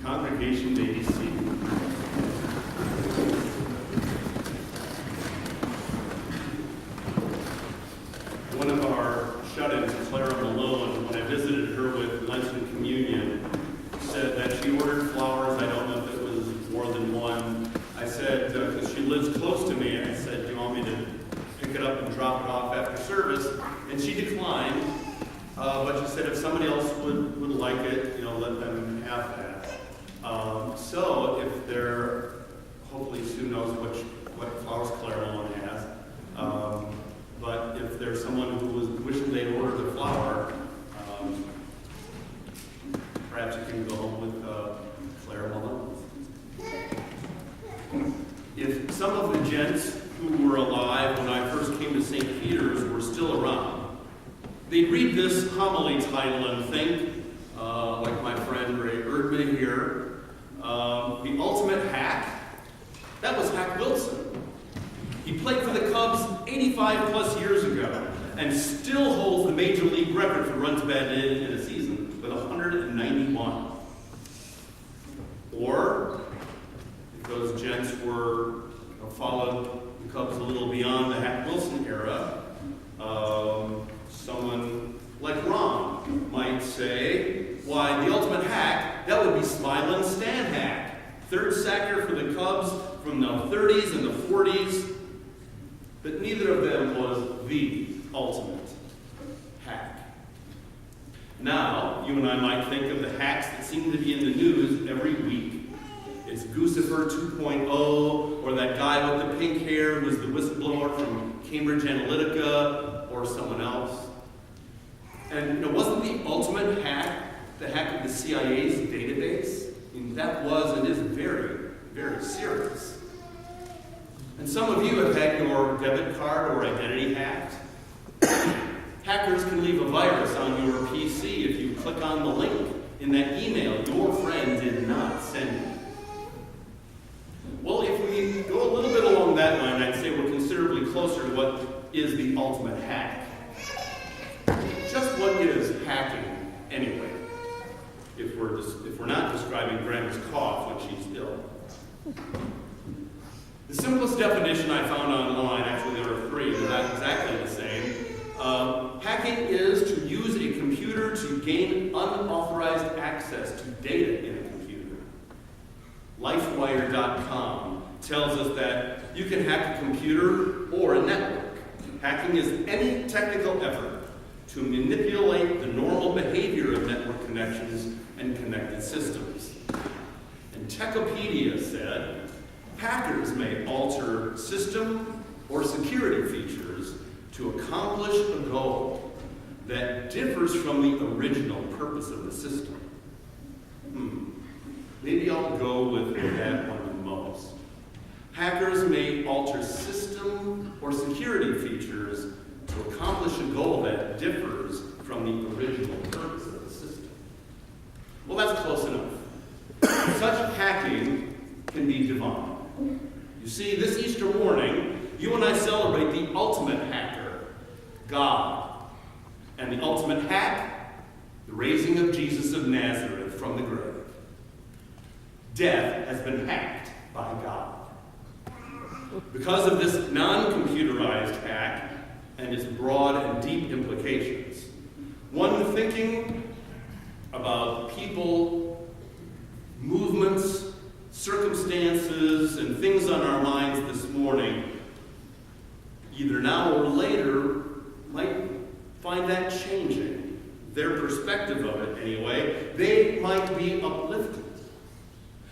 Congregation may be seated. One of our shut-ins, Clara Malone, when I visited her with Lenten Communion, said that she ordered flowers. I don't know if it was more than one. I said, because she lives close to me, I said, do you want me to pick it up and drop it off after service? And she declined, but she said if somebody else would like it, let them have that. So if they're, hopefully Sue knows what flowers Clara Malone has, but if there's someone who was wishing they'd ordered a flower, perhaps you can go home with Clara Malone. If some of the gents who were alive when I first came to St. Peter's were still around, they'd read this homily title and think, like my friend Ray Erdman here, the ultimate hack, that was Hack Wilson. He played for the Cubs 85 plus years ago and still holds the major league record for runs batted in a season with 191. Or, if those gents followed the Cubs a little beyond the Hack Wilson era, someone like Ron might say, why, the ultimate hack, that would be Smilin' Stan Hack. Third sacker for the Cubs from the 30s and the 40s. But neither of them was the ultimate hack. Now, you and I might think of the hacks that seem to be in the news every week. It's Guccifer 2.0, or that guy with the pink hair who's the whistleblower from Cambridge Analytica, or someone else. And wasn't the ultimate hack the hack of the CIA's database? I mean, that was and is very, very serious. And some of you have had your debit card or identity hacked. Hackers can leave a virus on your PC if you click on the link in that email your friend did not send you. Well, if we go a little bit along that line, I'd say we're considerably closer to what is the ultimate hack. Just what is hacking, anyway? If we're not describing Grandma's cough when she's ill. The simplest definition I found online, actually there are three, they're not exactly the same. Hacking is to use a computer to gain unauthorized access to data in a computer. Lifewire.com tells us that you can hack a computer or a network. Hacking is any technical effort to manipulate the normal behavior of network connections and connected systems. And Techopedia said, hackers may alter system or security features to accomplish a goal that differs from the original purpose of the system. Maybe I'll go with that one the most. Hackers may alter system or security features to accomplish a goal that differs from the original purpose of the system. Well, that's close enough. Such hacking can be divine. You see, this Easter morning, you and I celebrate the ultimate hacker, God. And the ultimate hack, the raising of Jesus of Nazareth from the grave. Death has been hacked by God. Because of this non-computerized hack and its broad and deep implications, one thinking about people, movements, circumstances, and things on our minds this morning, either now or later, might find that changing. Their perspective of it, anyway, they might be uplifted.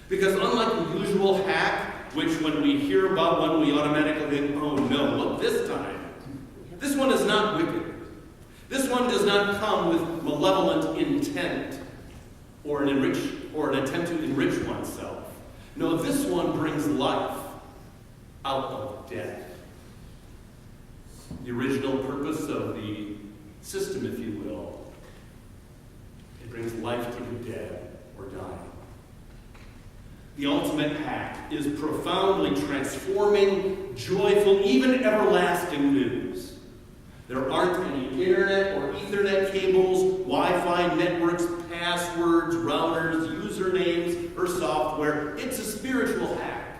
Because unlike the usual hack, which when we hear about one, we automatically think, oh no, look this time. This one is not wicked. This one does not come with malevolent intent or an attempt to enrich oneself. No, this one brings life out of death. The original purpose of the system, if you will, it brings life to the dead or dying. The ultimate hack is profoundly transforming, joyful, even everlasting news. There aren't any internet or Ethernet cables, Wi-Fi networks, passwords, routers, usernames, or where it's a spiritual hack.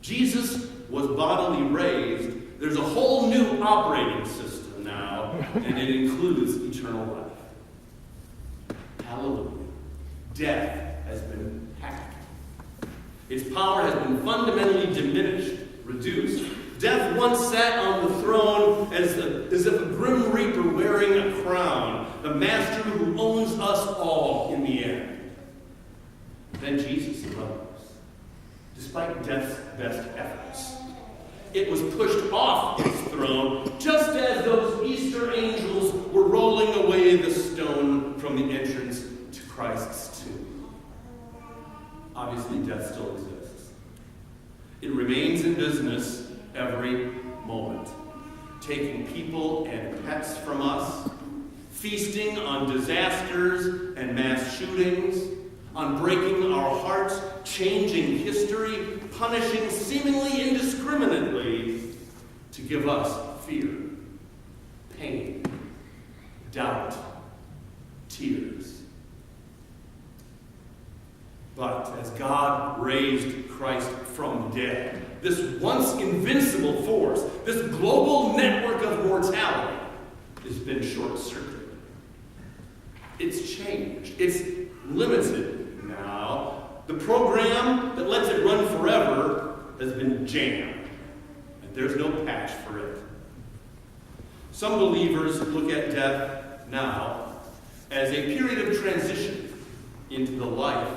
Jesus was bodily raised. There's a whole new operating system now, and it includes eternal life. Hallelujah. Death has been hacked. Its power has been fundamentally diminished, reduced. Death once sat on the throne as if a grim reaper wearing a crown, the master who owns us all in the end. Then Jesus arose, despite death's best efforts. It was pushed off its throne, just as those Easter angels were rolling away the stone from the entrance to Christ's tomb. Obviously, death still exists. It remains in business every moment, taking people and pets from us, feasting on disasters and mass shootings, on breaking our hearts, changing history, punishing seemingly indiscriminately to give us fear, pain, doubt, tears. But as God raised Christ from the dead, this once invincible force, this global network of mortality, has been short-circuited. It's changed. It's limited now. The program that lets it run forever has been jammed, and there's no patch for it. Some believers look at death now as a period of transition into the life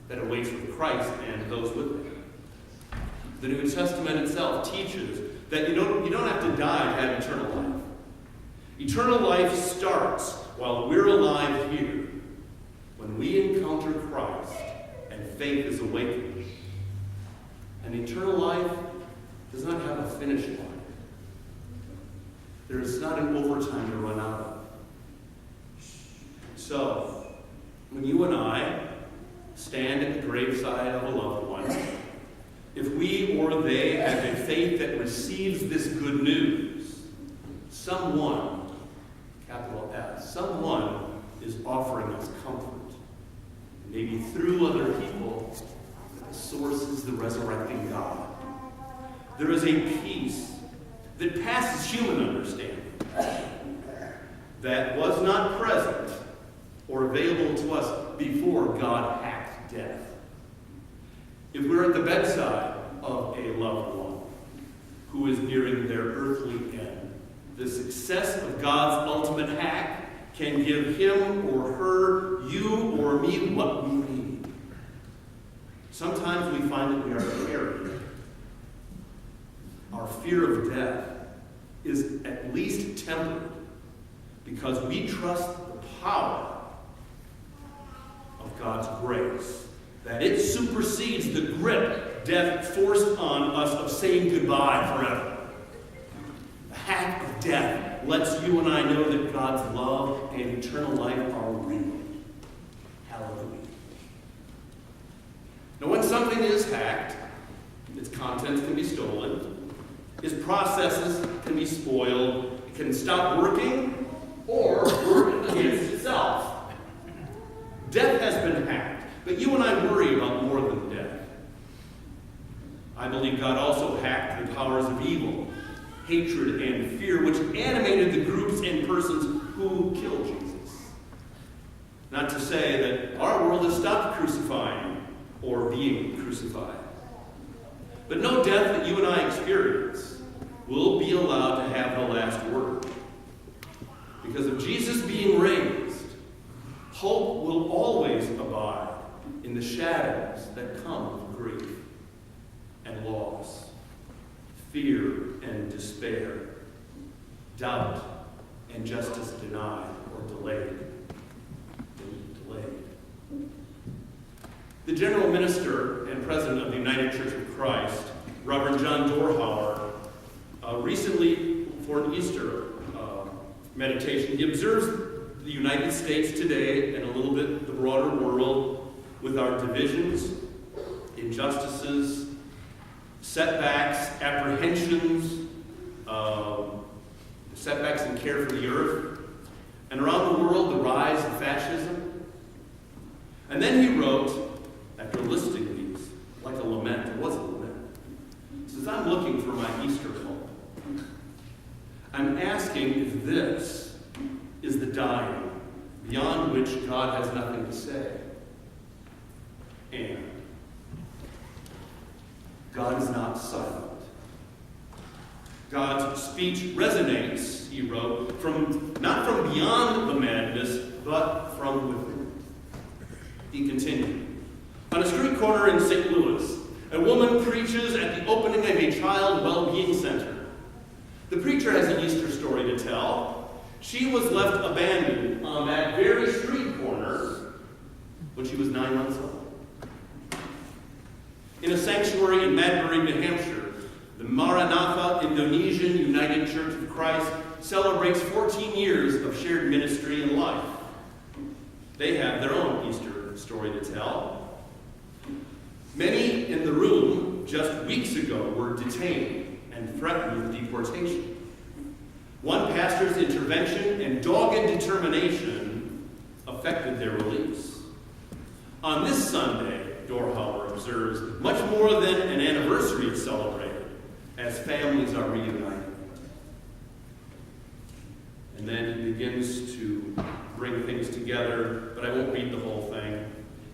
that awaits with Christ and those with him. The New Testament itself teaches that you don't have to die to have eternal life. Eternal life starts while we're alive here, when we encounter Christ and faith is awakened. And eternal life does not have a finish line. There is not an overtime to run out of. So, when you and I stand at the graveside of a loved one, if we or they have a faith that receives this good news, someone, capital S, someone is offering us comfort. Maybe through other people, the source is the resurrecting God. There is a peace that passes human understanding, that was not present or available to us before God hacked death. If we're at the bedside of a loved one who is nearing their earthly end, the success of God's ultimate hack can give him or her, you or me, what we need. Sometimes we find that we are carried. Our fear of death is at least tempered because we trust the power of God's grace, that it supersedes the grip death forced on us of saying goodbye forever. The hack of death lets you and I know that God's love and eternal life are real. Hallelujah. Now, when something is hacked, its contents can be stolen, its processes can be spoiled, it can stop working, or work against itself. Death has been hacked, but you and I worry about more than death. I believe God also hacked the powers of evil, hatred, and fear, which animated the groups and persons who killed Jesus. Not to say that our world has stopped crucifying or being crucified. But no death that you and I experience will be allowed to have the last word. Because of Jesus being raised, hope will always abide in the shadows that come of grief and loss, fear and despair, doubt and justice denied or delayed. The General Minister and President of the United Church of Christ, Reverend John Dorhauer, recently, for an Easter meditation, he observes the United States today and a little bit the broader world with our divisions, injustices, setbacks, apprehensions, setbacks in care for the earth, and around the world, the rise of fascism. And then he wrote, after listing these like a lament. It was a lament. He says, I'm looking for my Easter hope. I'm asking if this is the dying beyond which God has nothing to say. And God is not silent. God's speech resonates, he wrote, not from beyond the madness, but from within. He continued, on a street corner in St. Louis, a woman preaches at the opening of a child well-being center. The preacher has an Easter story to tell. She was left abandoned on that very street corner when she was 9 months old. In a sanctuary in Madbury, New Hampshire, the Maranatha Indonesian United Church of Christ celebrates 14 years of shared ministry and life. They have their own Easter story to tell. Many in the room just weeks ago were detained and threatened with deportation. One pastor's intervention and dogged determination affected their release. On this Sunday, Dorhauer observes, much more than an anniversary is celebrated as families are reunited. And then he begins to bring things together, but I won't read the whole thing.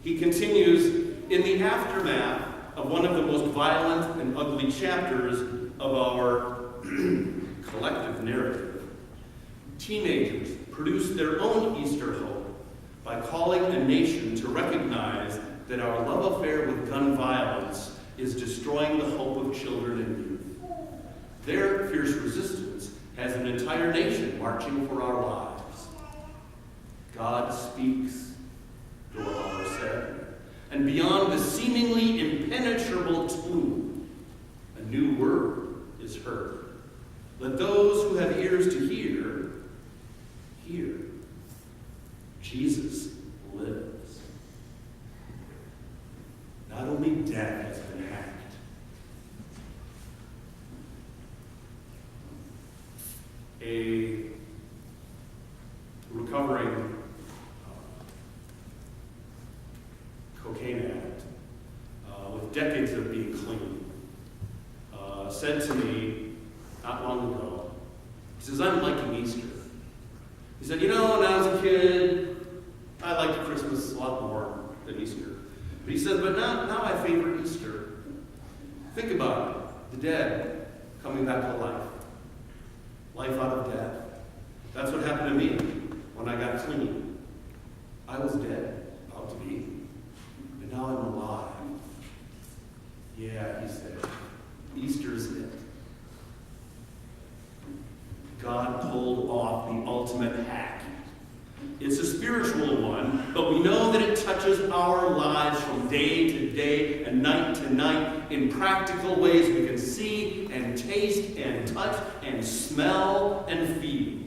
He continues, in the aftermath of one of the most violent and ugly chapters of our collective narrative, teenagers produced their own Easter hope by calling a nation to recognize that our love affair with gun violence is destroying the hope of children and youth. Their fierce resistance has an entire nation marching for our lives. God speaks, Dorhauer said, and beyond the seemingly impenetrable tomb, a new word is heard. Let those who have ears to hear, hear. Jesus lives. Not only death has been hacked, a recovering cocaine addict with decades of being clean said to me not long ago, he says, I'm liking Easter. He said, when I was a kid, I liked Christmas a lot more than Easter. But he said, but now I favor Easter. Think about it. The dead coming back to life. Life out of death. That's what happened to me when I got clean. I was dead, about to be. And now I'm alive. Yeah, he said. Easter's it. God pulled off the ultimate hack. It's a spiritual one, but we know that it touches our lives from day to day and night to night in practical ways we can see and taste and touch and smell and feel.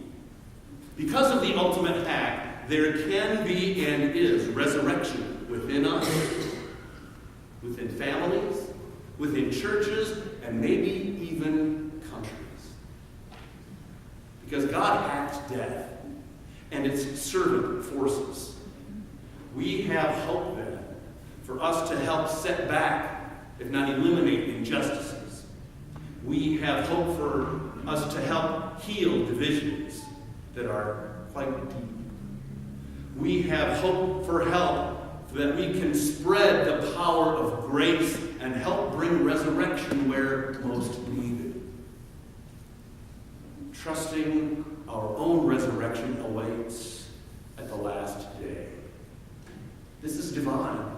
Because of the ultimate hack, there can be and is resurrection within us, within families, within churches, and maybe even countries. Because God hacked death and its servant forces. We have hope then for us to help set back, if not eliminate, injustices. We have hope for us to help heal divisions that are quite deep. We have hope for help that we can spread the power of grace and help bring resurrection where most needed. Trusting our own resurrection awaits at the last day. This is divine.